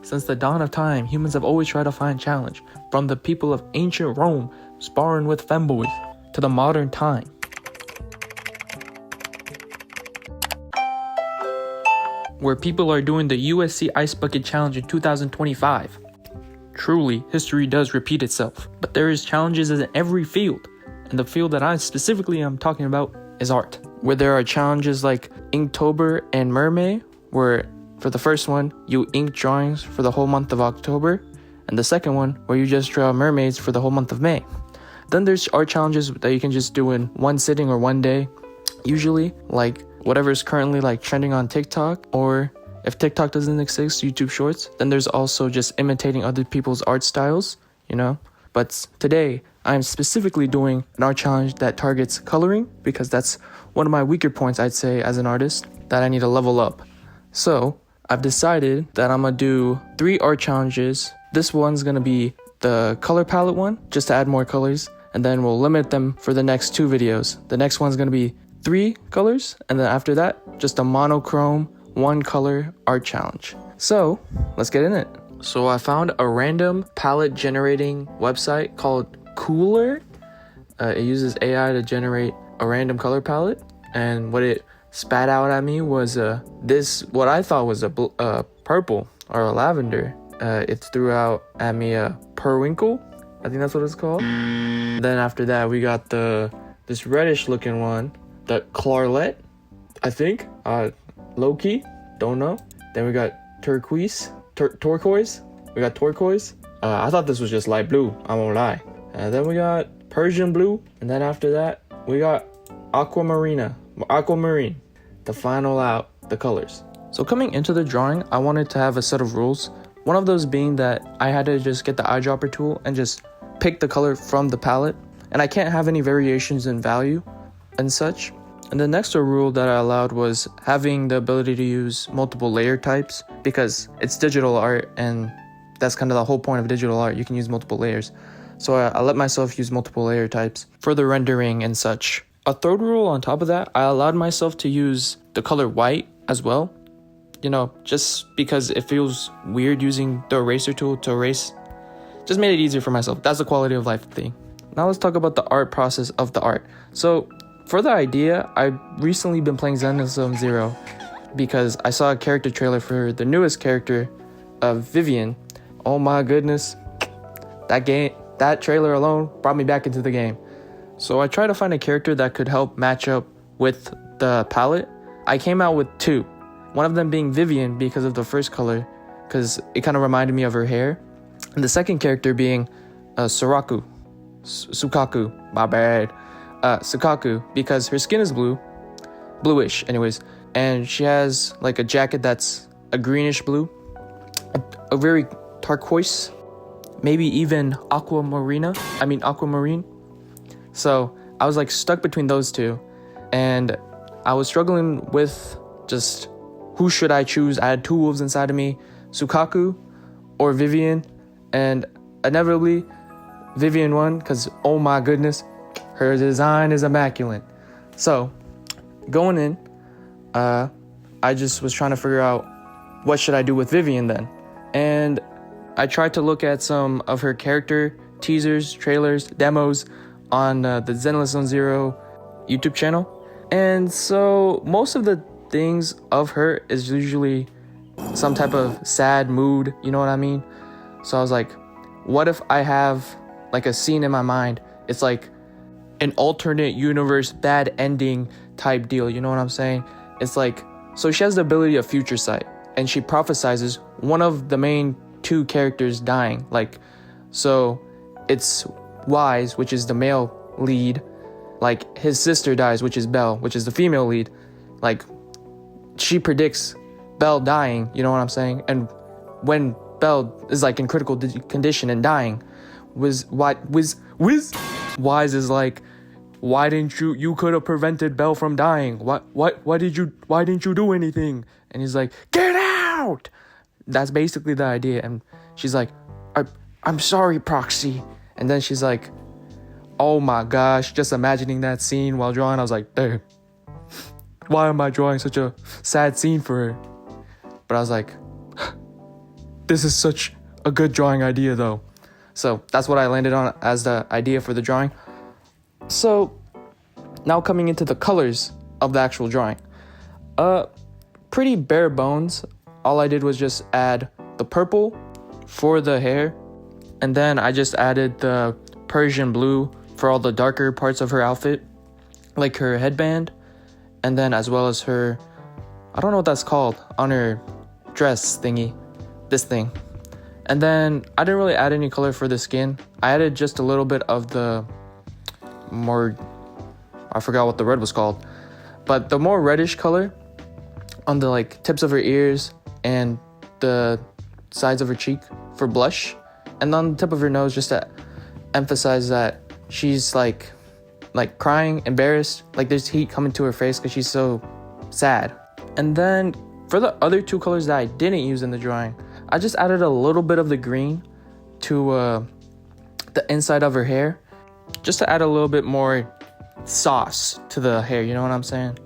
Since the dawn of time, humans have always tried to find challenge, from the people of ancient Rome sparring with femboys to the modern time. Where people are doing the USC Ice Bucket Challenge in 2025. Truly, history does repeat itself, but there is challenges in every field, and the field that I specifically am talking about is art, where there are challenges like Inktober and Mermaid, where for the first one, you ink drawings for the whole month of October, and the second one, where you just draw mermaids for the whole month of May. Then there's art challenges that you can just do in one sitting or one day, usually like whatever is currently like trending on TikTok, or if TikTok doesn't exist, YouTube Shorts. Then there's also just imitating other people's art styles, you know. But today, I'm specifically doing an art challenge that targets coloring, because that's one of my weaker points, I'd say, as an artist, that I need to level up. So I've decided that I'm gonna do 3 art challenges. This one's gonna be the color palette one, just to add more colors, and then we'll limit them for the next 2 videos. The next one's gonna be 3 colors, and then after that, just a monochrome 1 color art challenge. So let's get in it. So I found a random palette generating website called Cooler. It uses AI to generate a random color palette, and what it spat out at me was this, what I thought was a purple or a lavender. It threw out at me a periwinkle, I think that's what it's called. Then after that, we got this reddish looking one, the Clarlet, I think. Low-key, don't know. Then we got turquoise. We got turquoise. I thought this was just light blue, I won't lie. Then we got Persian blue, and then after that, we got aquamarine, to final out the colors. So coming into the drawing, I wanted to have a set of rules. One of those being that I had to just get the eyedropper tool and just pick the color from the palette, and I can't have any variations in value and such. And the next rule that I allowed was having the ability to use multiple layer types, because it's digital art, and that's kind of the whole point of digital art. You can use multiple layers. So I let myself use multiple layer types for the rendering and such. A third rule on top of that, I allowed myself to use the color white as well. You know, just because it feels weird using the eraser tool to erase. Just made it easier for myself. That's the quality of life thing. Now let's talk about the art process of the art. So for the idea, I've recently been playing Zenless Zone Zero because I saw a character trailer for the newest character of Vivian. Oh my goodness, that trailer alone brought me back into the game. So I tried to find a character that could help match up with the palette. I came out with 2. One of them being Vivian because of the first color, because it kind of reminded me of her hair. And the second character being Sukaku, my bad. Sukaku, because her skin is bluish anyways, and she has like a jacket that's a greenish blue, a very turquoise, maybe even aquamarine. So I was like stuck between those 2, and I was struggling with just who should I choose. I had 2 wolves inside of me, Sukaku or Vivian, and inevitably Vivian won because, oh my goodness, her design is immaculate. So going in, I just was trying to figure out what should I do with Vivian then. And I tried to look at some of her character teasers, trailers, demos on the Zenless Zone Zero YouTube channel. And so most of the things of her is usually some type of sad mood, you know what I mean? So I was like, what if I have like a scene in my mind? It's like an alternate universe bad ending type deal, you know what I'm saying? It's like, so she has the ability of future sight, and she prophesizes one of the main 2 characters dying. Like, so it's Wise, which is the male lead, like his sister dies, which is Belle, which is the female lead. Like, she predicts Belle dying, you know what I'm saying? And when Belle is like in critical condition and dying, Wise is like, why didn't you could have prevented Belle from dying? Why didn't you do anything? And he's like, get out! That's basically the idea. And she's like, I'm sorry, Proxy. And then she's like, oh my gosh, just imagining that scene while drawing, I was like, damn, why am I drawing such a sad scene for her? But I was like, this is such a good drawing idea though. So that's what I landed on as the idea for the drawing. So now coming into the colors of the actual drawing. Pretty bare bones. All I did was just add the purple for the hair, and then I just added the Persian blue for all the darker parts of her outfit, like her headband, and then as well as her, I don't know what that's called, on her dress thingy, this thing. And then I didn't really add any color for the skin. I added just a little bit of the more, I forgot what the red was called, but the more reddish color on the like tips of her ears and the sides of her cheek for blush, and on the tip of her nose just to emphasize that she's like crying, embarrassed, like there's heat coming to her face because she's so sad. And then for the other two colors that I didn't use in the drawing, I just added a little bit of the green to the inside of her hair, just to add a little bit more sauce to the hair, you know what I'm saying?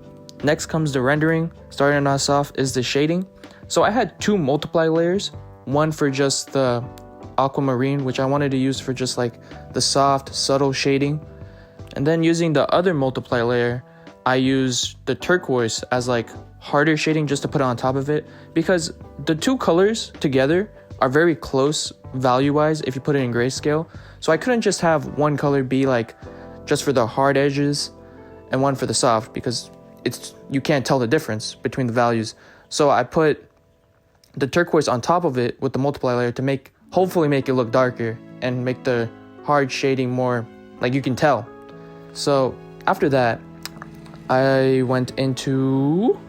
Next comes the rendering. Starting us off is the shading. So I had two multiply layers, one for just the aquamarine, which I wanted to use for just like the soft, subtle shading. And then using the other multiply layer, I used the turquoise as like harder shading just to put it on top of it, because the two colors together are very close value-wise if you put it in grayscale. So I couldn't just have one color be like just for the hard edges and one for the soft, because you can't tell the difference between the values. So I put the turquoise on top of it with the multiply layer to hopefully make it look darker and make the hard shading more like you can tell. So after that, I went into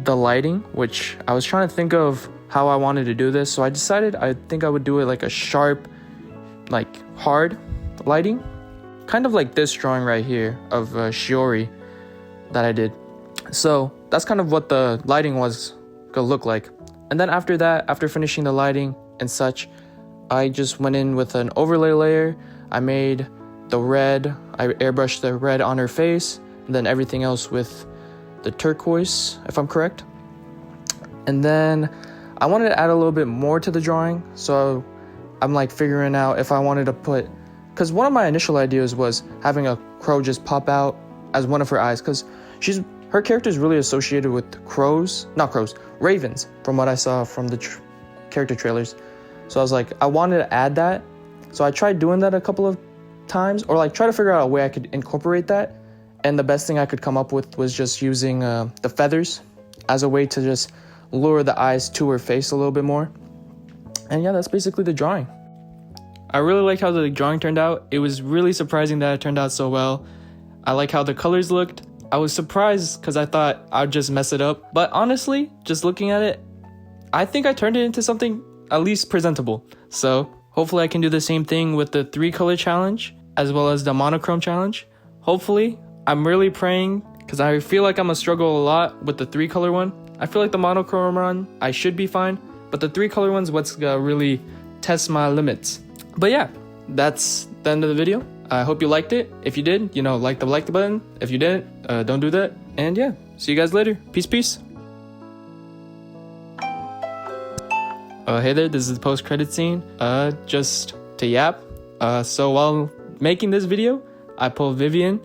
the lighting, which I was trying to think of how I wanted to do this. So I decided I think I would do it like a sharp, like hard lighting, kind of like this drawing right here of Shiori that I did. So that's kind of what the lighting was gonna look like. And then after that, after finishing the lighting and such, I just went in with an overlay layer. I made the red, I airbrushed the red on her face, and then everything else with the turquoise, if I'm correct. And then I wanted to add a little bit more to the drawing, so I'm like figuring out if I wanted to put, because one of my initial ideas was having a crow just pop out as one of her eyes, because her character is really associated with ravens, from what I saw from the character trailers. So I was like, I wanted to add that. So I tried doing that a couple of times, or like try to figure out a way I could incorporate that. And the best thing I could come up with was just using the feathers as a way to just lure the eyes to her face a little bit more. And yeah, that's basically the drawing. I really like how the drawing turned out. It was really surprising that it turned out so well. I like how the colors looked. I was surprised because I thought I'd just mess it up. But honestly, just looking at it, I think I turned it into something at least presentable. So hopefully I can do the same thing with the 3-color challenge as well as the monochrome challenge. Hopefully. I'm really praying, because I feel like I'm gonna struggle a lot with the 3-color one. I feel like the monochrome one, I should be fine, but the 3-color one's what's gonna really test my limits. But yeah, that's the end of the video. I hope you liked it. If you did, like the button. If you didn't, don't do that. And yeah, see you guys later. Peace. Hey there, this is the post-credit scene. Just to yap. So while making this video, I pulled Vivian,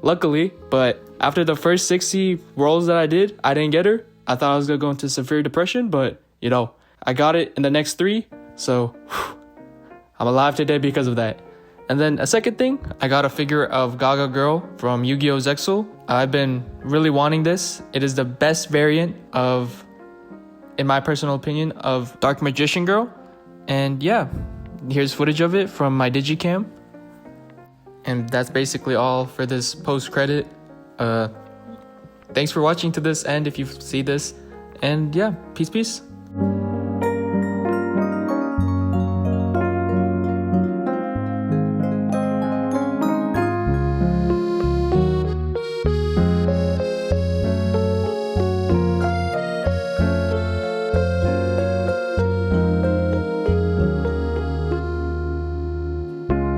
luckily, but after the first 60 rolls that I did, I didn't get her. I thought I was gonna go into severe depression, but I got it in the next 3, so I'm alive today because of that. And then a second thing, I got a figure of Gaga Girl from Yu-Gi-Oh! Zexal. I've been really wanting this. It is the best variant of, in my personal opinion, of Dark Magician Girl. And yeah, here's footage of it from my Digicam. And that's basically all for this post-credit. Thanks for watching to this end if you see this. And yeah, peace.